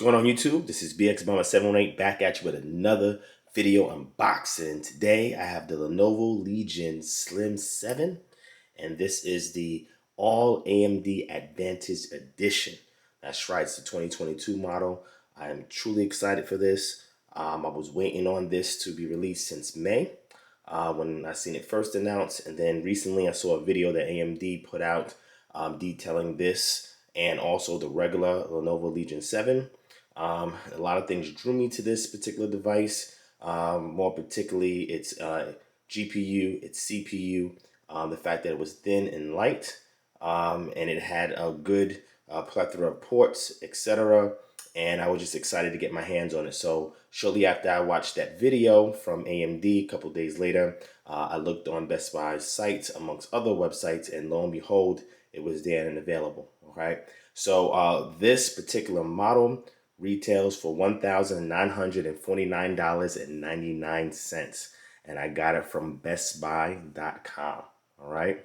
going on YouTube? This is BXBomber718 back at you with another video unboxing. Today I have the Lenovo Legion Slim 7 and this is the all AMD Advantage Edition. That's right, it's the 2022 model. I am truly excited for this. I was waiting on this to be released since May when I seen it first announced, and then recently I saw a video that AMD put out detailing this and also the regular Lenovo Legion 7. A lot of things drew me to this particular device, more particularly its GPU, its CPU, the fact that it was thin and light, and it had a good plethora of ports, etc. And I was just excited to get my hands on it. So shortly after I watched that video from AMD, a couple days later, I looked on Best Buy's sites amongst other websites, and lo and behold, it was there and available. Okay, so this particular model retails for $1,949.99, and I got it from bestbuy.com. All right,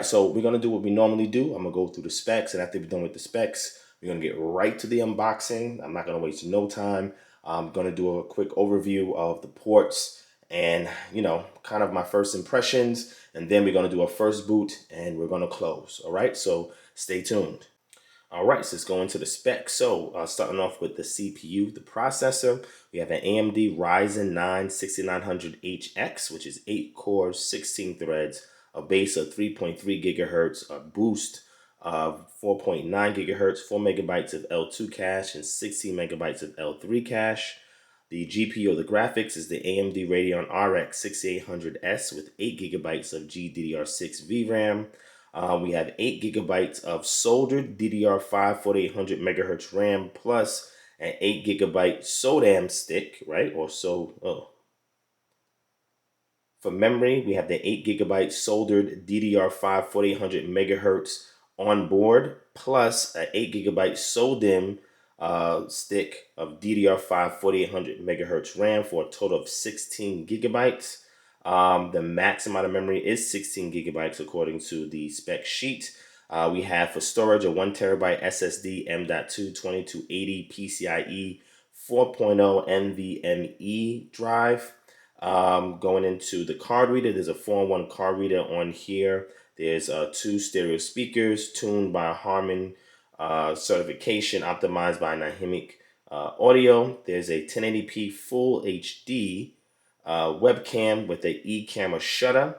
so we're gonna do what we normally do. I'm gonna go through the specs, and after we're done with the specs, we're gonna get right to the unboxing. I'm not gonna waste no time. I'm gonna do a quick overview of the ports and, you know, kind of my first impressions, and then we're gonna do a first boot and we're gonna close. All right, so stay tuned. All right, so let's go into the specs. So starting off with the CPU, the processor, we have an AMD Ryzen 9 6900HX, which is 8 cores, 16 threads, a base of 3.3 gigahertz, a boost of 4.9 gigahertz, 4 megabytes of L2 cache, and 16 megabytes of L3 cache. The GPU of the graphics is the AMD Radeon RX 6800S with 8 gigabytes of GDDR6 VRAM. We have 8 gigabytes of soldered DDR5 4800 megahertz RAM plus an 8 gigabyte SO-DIMM stick, right? For memory, we have the 8 gigabyte soldered DDR5 4800 megahertz on board plus an 8 gigabyte SO-DIMM stick of DDR5 4800 megahertz RAM for a total of 16 gigabytes. The max amount of memory is 16 gigabytes according to the spec sheet. We have for storage a 1 terabyte SSD M.2 2280 PCIe 4.0 NVMe drive. Going into the card reader, there's a 4-in-1 card reader on here. There's 2 stereo speakers tuned by Harman certification, optimized by Dynamic Audio. There's a 1080p Full HD webcam with a e-camera shutter,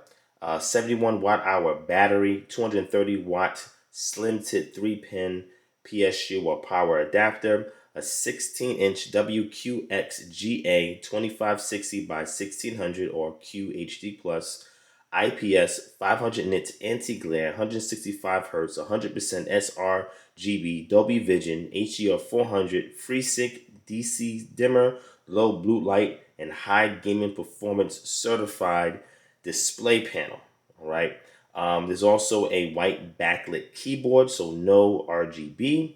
71 watt-hour battery, 230 watt slim tip 3-pin PSU or power adapter, a 16-inch WQXGA 2560 by 1600 or QHD plus IPS 500 nits anti-glare, 165 Hz, 100% sRGB, Dolby Vision, HDR 400, FreeSync DC dimmer, low blue light, and high gaming performance certified display panel. All right. There's also a white backlit keyboard, so no RGB.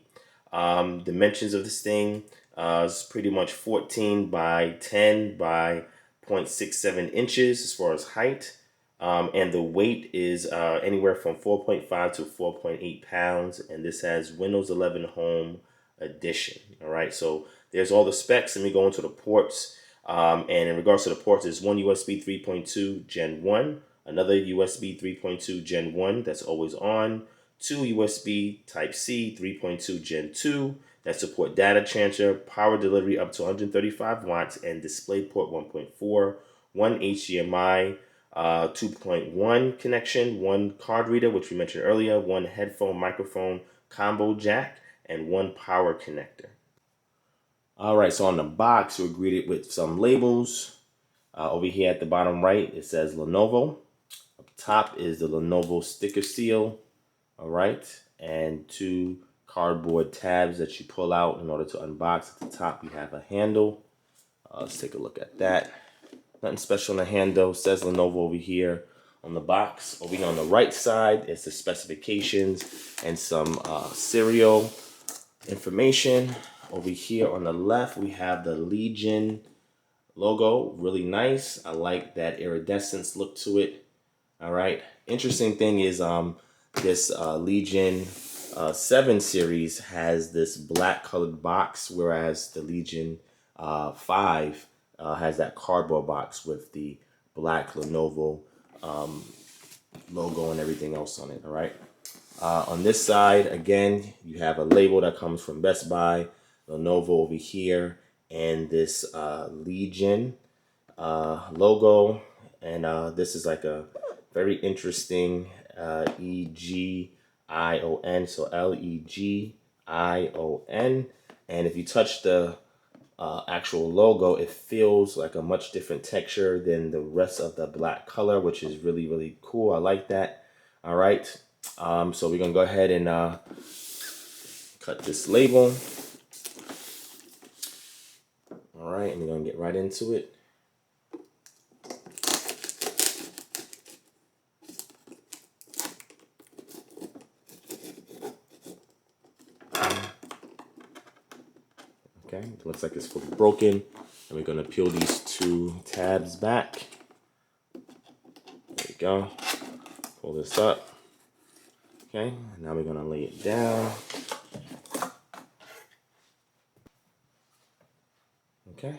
Dimensions of this thing is pretty much 14 by 10 by 0.67 inches as far as height. And the weight is anywhere from 4.5 to 4.8 pounds. And this has Windows 11 Home Edition. All right, so there's all the specs. Let me go into the ports. And in regards to the ports, there's one USB 3.2 Gen 1, another USB 3.2 Gen 1 that's always on, 2 USB Type-C 3.2 Gen 2 that support data transfer, power delivery up to 135 watts, and DisplayPort 1.4, one HDMI 2.1 connection, one card reader, which we mentioned earlier, one headphone microphone combo jack, and one power connector. All right, so on the box, we're greeted with some labels. Over here at the bottom right, it says Lenovo. Up top is the Lenovo sticker seal. All right, and 2 cardboard tabs that you pull out in order to unbox. At the top, you have a handle. Let's take a look at that. Nothing special on the handle. It says Lenovo over here on the box. Over here on the right side is the specifications and some serial information. Over here on the left, we have the Legion logo. Really nice. I like that iridescence look to it. All right. Interesting thing is this Legion 7 series has this black colored box, whereas the Legion 5 has that cardboard box with the black Lenovo logo and everything else on it. All right. On this side, again, you have a label that comes from Best Buy, Lenovo over here, and this Legion logo. And this is like a very interesting E-G-I-O-N, so L-E-G-I-O-N. And if you touch the actual logo, it feels like a much different texture than the rest of the black color, which is really, really cool. I like that. All right. So we're going to go ahead and cut this label. All right. And we're going to get right into it. Okay, it looks like it's fully broken. And we're going to peel these 2 tabs back. There we go. Pull this up. Okay, now we're going to lay it down. Okay.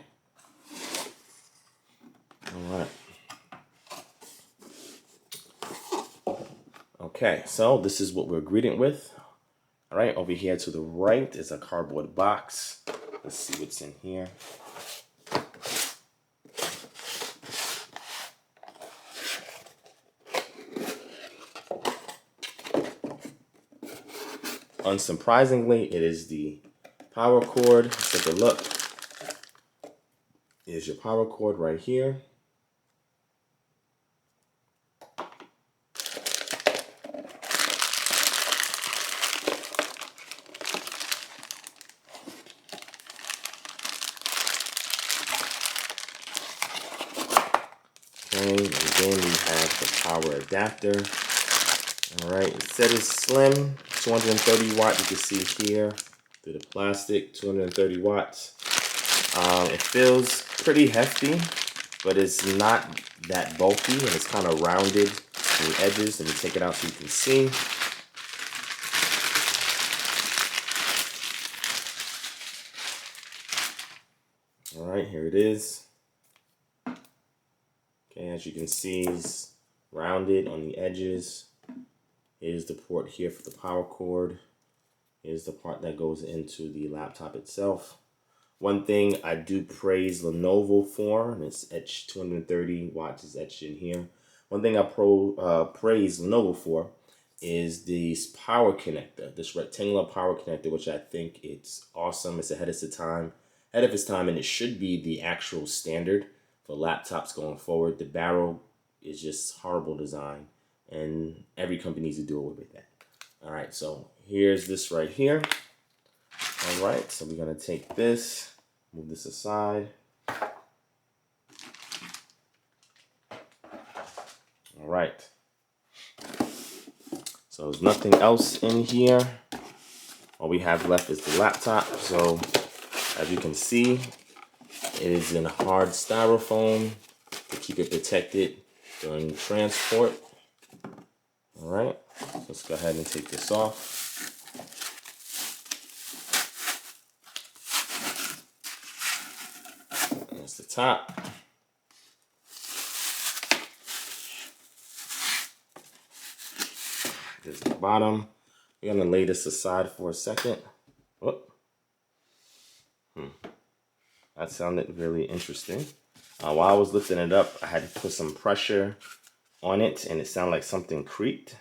All right. Okay, so this is what we're greeting with. All right, over here to the right is a cardboard box. Let's see what's in here. Unsurprisingly, it is the power cord. Let's take a look. Here's your power cord right here. Okay, and then we have the power adapter. All right, it said it's slim, 230 watt. You can see here through the plastic, 230 watts. It feels pretty hefty, but it's not that bulky, and it's kind of rounded on the edges. Let me take it out so you can see. All right, here it is. Okay, as you can see, it's rounded on the edges. Here's the port here for the power cord. Here's the part that goes into the laptop itself. One thing I do praise Lenovo for, and it's etched 230 watts is etched in here. One thing I praise Lenovo for is this power connector, this rectangular power connector, which I think it's awesome. It's ahead of its time, and it should be the actual standard for laptops going forward. The barrel is just horrible design, and every company needs to do away with that. All right, so here's this right here. All right, so we're gonna take this, move this aside. All right. So there's nothing else in here. All we have left is the laptop. So as you can see, it is in hard styrofoam to keep it protected during transport. All right, let's go ahead and take this off. There's the top. There's the bottom. We're gonna lay this aside for a second. Oh. That sounded really interesting. While I was lifting it up, I had to put some pressure on it, and it sounded like something creaked.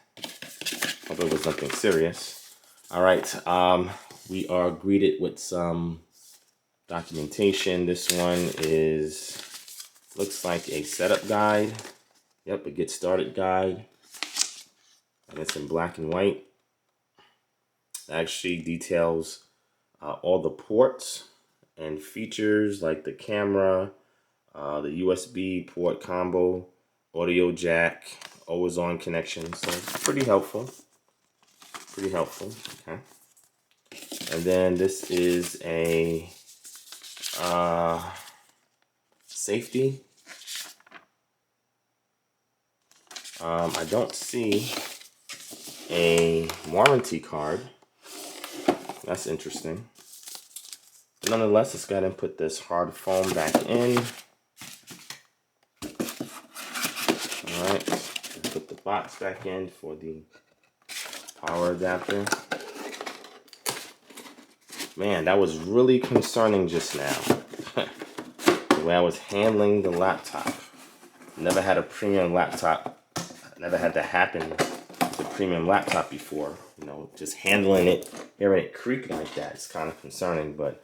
Hope it was nothing serious. All right, we are greeted with some documentation. This one looks like a setup guide. Yep, a get started guide. And it's in black and white. It actually details all the ports and features like the camera, the USB port combo, audio jack, always on connection. So pretty helpful. Pretty helpful. Okay. And then this is a safety. I don't see a warranty card. That's interesting. Nonetheless, let's go ahead and put this hard foam back in. All right, put the box back in for the power adapter. Man, that was really concerning just now. The way I was handling the laptop. Never had a premium laptop. Never had that happen with a premium laptop before. You know, just handling it, hearing it creak like that, it's kind of concerning. But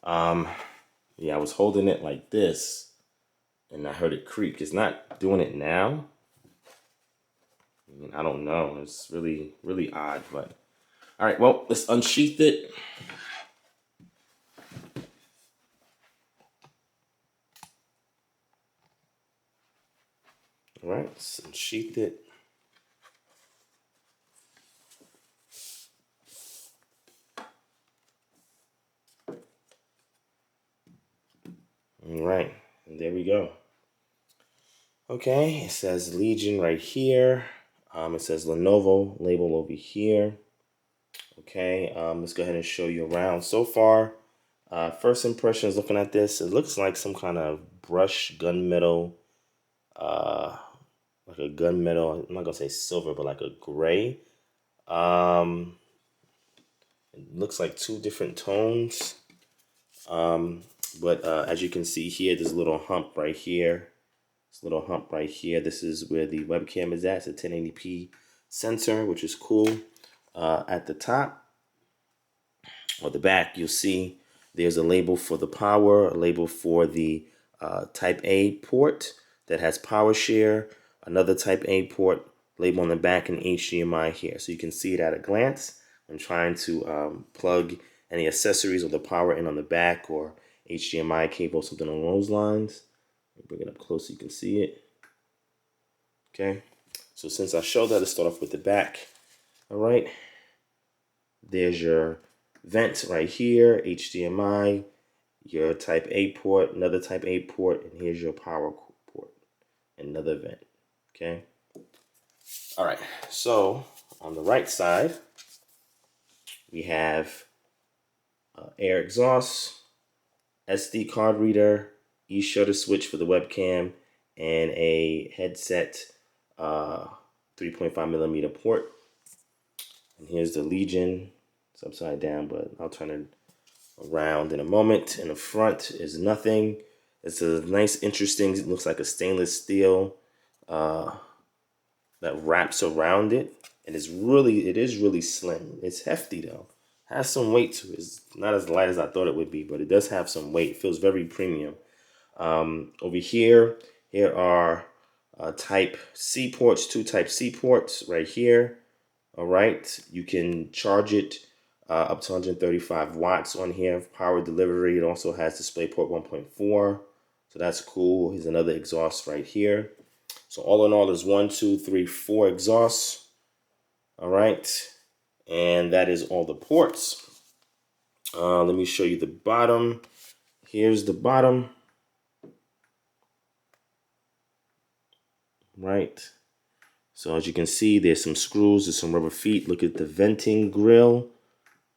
yeah, I was holding it like this, and I heard it creak. It's not doing it now. I mean, I don't know. It's really, really odd. But all right, well, let's unsheath it. All right, let's unsheath it. All right, and there we go. Okay, it says Legion right here. It says Lenovo label over here. Okay, let's go ahead and show you around. So far, first impressions looking at this, it looks like some kind of brush gunmetal, like a gunmetal, I'm not gonna say silver, but like a gray. It looks like two different tones. But as you can see here, there's a little hump right here. This little hump right here. This is where the webcam is at. It's a 1080p sensor, which is cool. At the top or the back, you'll see there's a label for the power, a label for the Type A port that has power share, another Type A port label on the back, and HDMI here. So you can see it at a glance. I'm trying to plug any accessories or the power in on the back or HDMI cable, something along those lines. Bring it up close so you can see it. Okay, so since I showed that, let's start off with the back. All right, there's your vent right here, HDMI, your Type A port, another Type A port, and here's your power port, another vent. Okay, all right, so on the right side, we have air exhaust, SD card reader, e-shutter switch for the webcam, and a headset 3.5mm port. And here's the Legion. It's upside down, but I'll turn it around in a moment. In the front is nothing. It's a nice, interesting, it looks like a stainless steel that wraps around it. And it is really slim. It's hefty though. Has some weight to it. It's not as light as I thought it would be, but it does have some weight. It feels very premium. Over here are Type C ports, two Type C ports right here. All right, you can charge it up to 135 watts on here. Power delivery. It also has DisplayPort 1.4, so that's cool. Here's another exhaust right here. So all in all, there's 1, 2, 3, 4 exhausts. All right, and that is all the ports. Let me show you the bottom. Here's the bottom. Right. So as you can see, there's some screws, there's some rubber feet. Look at the venting grill.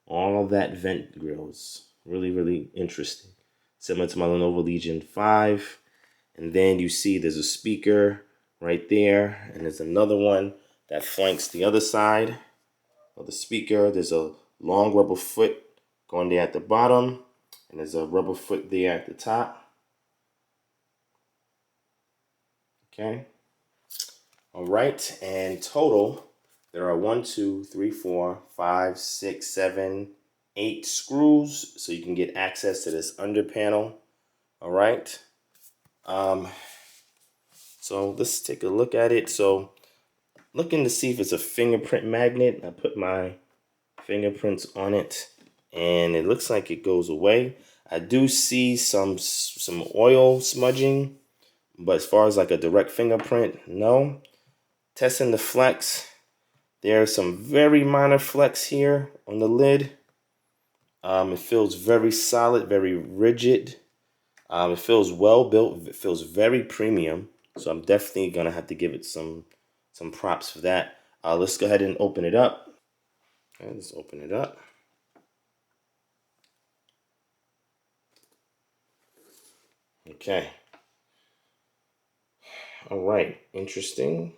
All of that vent grill is really, really interesting. Similar to my Lenovo Legion 5. And then you see there's a speaker right there. And there's another one that flanks the other side of the speaker. There's a long rubber foot going there at the bottom. And there's a rubber foot there at the top. Okay. All right, and total, there are 1, 2, 3, 4, 5, 6, 7, 8 screws, so you can get access to this under panel. All right. So let's take a look at it. So looking to see if it's a fingerprint magnet. I put my fingerprints on it, and it looks like it goes away. I do see some oil smudging, but as far as like a direct fingerprint, no. Testing the flex. There are some very minor flex here on the lid. It feels very solid, very rigid. It feels well built. It feels very premium. So I'm definitely gonna have to give it some props for that. Let's go ahead and open it up. Okay, let's open it up. Okay. All right. Interesting.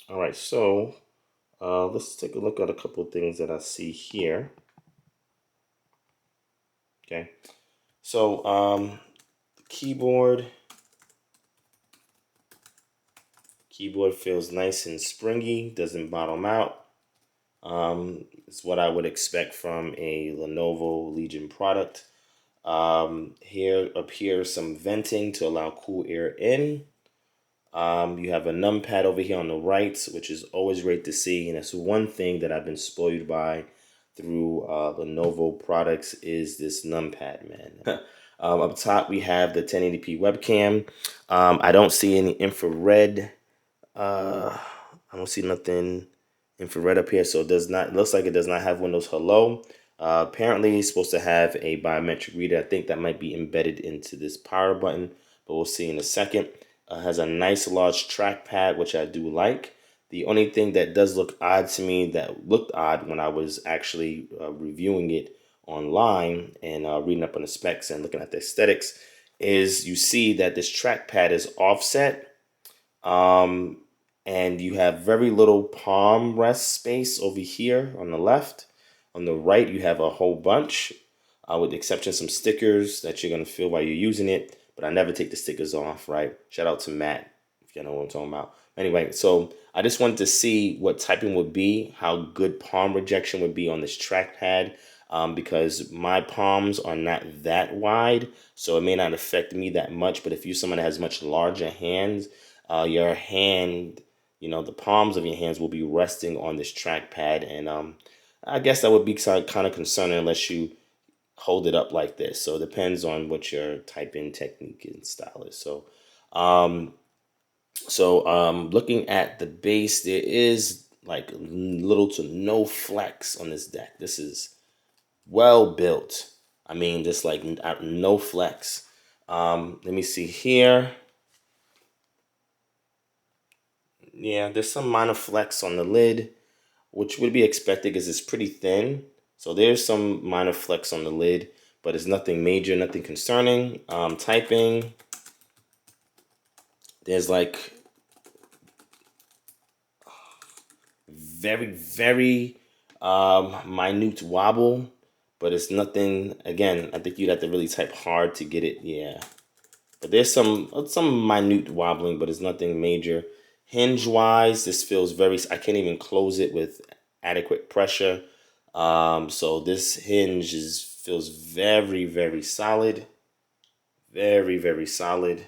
All right. So let's take a look at a couple of things that I see here. Okay. So keyboard feels nice and springy, doesn't bottom out. It's what I would expect from a Lenovo Legion product. Here up here, some venting to allow cool air in. You have a numpad over here on the right, which is always great to see, and that's one thing that I've been spoiled by through Lenovo products is this numpad, man. Up top, we have the 1080p webcam. I don't see any infrared. I don't see nothing infrared up here, so it does not. It looks like it does not have Windows Hello. Apparently, it's supposed to have a biometric reader. I think that might be embedded into this power button, but we'll see in a second. Has a nice large trackpad, which I do like. The only thing that does look odd to me, that looked odd when I was actually reviewing it online and reading up on the specs and looking at the aesthetics, is you see that this trackpad is offset. And you have very little palm rest space over here on the left. On the right, you have a whole bunch, with the exception of some stickers that you're going to feel while you're using it. But I never take the stickers off, right? Shout out to Matt, if you know what I'm talking about. Anyway, so I just wanted to see what typing would be, how good palm rejection would be on this trackpad, because my palms are not that wide, so it may not affect me that much. But if you're someone that has much larger hands, your hand, the palms of your hands will be resting on this trackpad, and I guess that would be kind of concerning unless you hold it up like this. So it depends on what your typing technique and style is. Um, looking at the base, there is like little to no flex on this deck. This is well built. I mean, just like no flex. Let me see here. Yeah, there's some minor flex on the lid, which would be expected because it's pretty thin. So there's some minor flex on the lid, but it's nothing major, nothing concerning. Typing, there's like very, very minute wobble, but it's nothing. Again, I think you'd have to really type hard to get it. Yeah, but there's some minute wobbling, but it's nothing major. Hinge wise, this feels very. I can't even close it with adequate pressure. So this hinge feels very, very solid, very, very solid.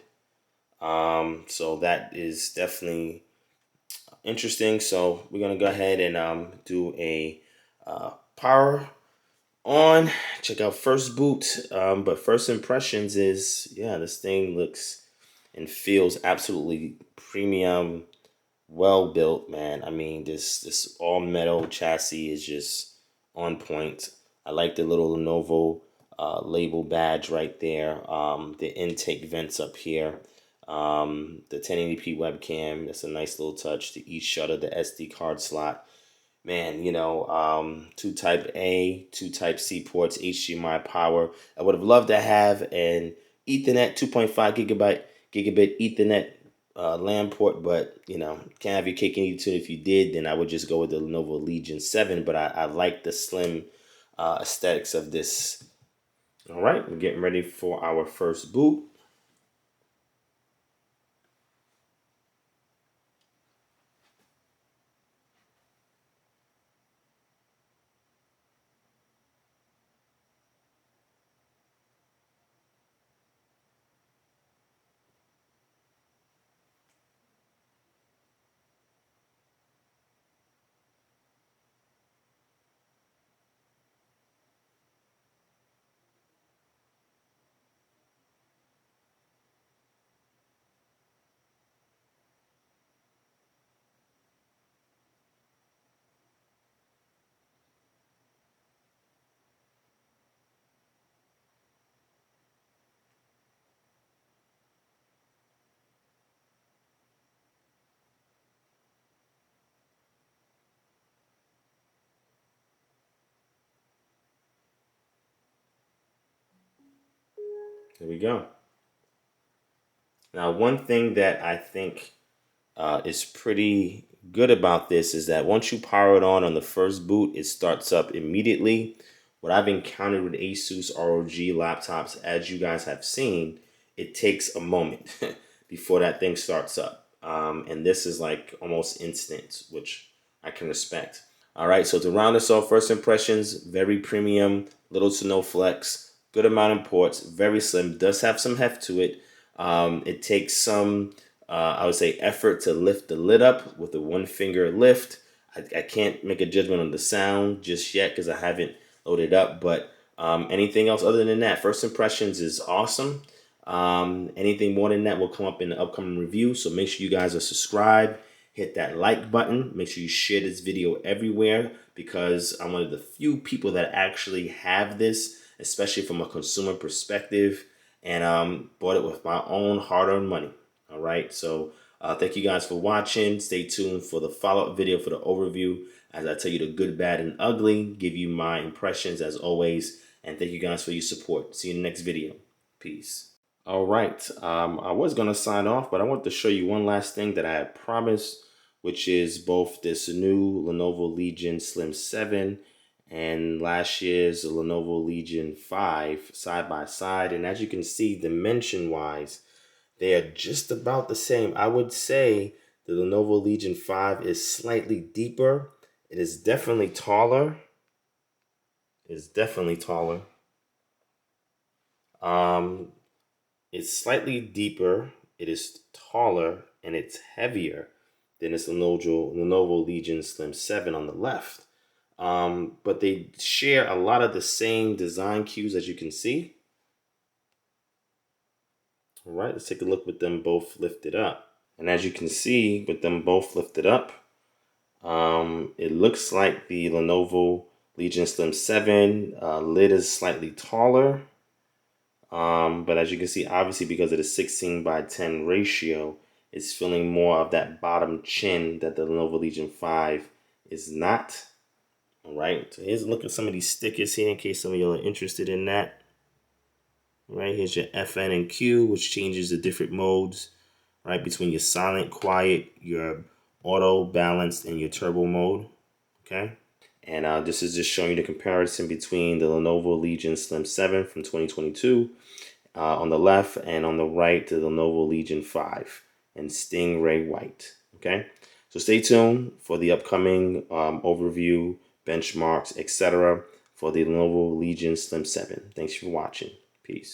So that is definitely interesting. So we're gonna go ahead and do a power on. Check out first boot. But first impressions is, yeah, this thing looks and feels absolutely premium, well built, man. I mean, this all metal chassis is just on point. I like the little Lenovo label badge right there. The intake vents up here. The 1080p webcam. That's a nice little touch. The eShutter, the SD card slot. Man, two Type A, two Type C ports, HDMI power. I would have loved to have an Ethernet 2.5 gigabit Ethernet LAN port, but can't have your cake and eat it too. If you did, then I would just go with the Lenovo Legion 7. But I like the slim aesthetics of this. All right, we're getting ready for our first boot. Here we go. Now, one thing that I think is pretty good about this is that once you power it on the first boot, it starts up immediately. What I've encountered with Asus ROG laptops, as you guys have seen, it takes a moment before that thing starts up. And this is like almost instant, which I can respect. All right, so to round us off, first impressions, very premium, little to no flex, good amount of ports, very slim, does have some heft to it. It takes some, I would say, effort to lift the lid up with a one finger lift. I can't make a judgment on the sound just yet because I haven't loaded up, but anything else other than that, first impressions is awesome. Anything more than that will come up in the upcoming review, so make sure you guys are subscribed. Hit that like button. Make sure you share this video everywhere because I'm one of the few people that actually have this, especially from a consumer perspective, and bought it with my own hard-earned money. All right, so thank you guys for watching. Stay tuned for the follow-up video for the overview as I tell you the good, bad, and ugly, give you my impressions as always, and thank you guys for your support. See you in the next video. Peace. All right, I was going to sign off, but I want to show you one last thing that I had promised, which is both this new Lenovo Legion Slim 7 and last year's Lenovo Legion 5 side by side. And as you can see, dimension-wise, they are just about the same. I would say the Lenovo Legion 5 is slightly deeper. It is definitely taller. It's definitely taller. It's slightly deeper, it is taller, and it's heavier than this Lenovo Legion Slim 7 on the left. But they share a lot of the same design cues as you can see. All right, let's take a look with them both lifted up. And as you can see, with them both lifted up, it looks like the Lenovo Legion Slim 7 lid is slightly taller. But as you can see, obviously because of the 16:10 ratio, it's filling more of that bottom chin that the Lenovo Legion 5 is not. All right, so here's a look at some of these stickers here in case some of you are interested in that. All right, here's your FN and Q, which changes the different modes, right, between your silent, quiet, your auto, balanced, and your turbo mode, okay? And this is just showing you the comparison between the Lenovo Legion Slim 7 from 2022 on the left, and on the right the Lenovo Legion 5 and Stingray White. Okay, so stay tuned for the upcoming overview, benchmarks, etc. for the Lenovo Legion Slim 7. Thanks for watching. Peace.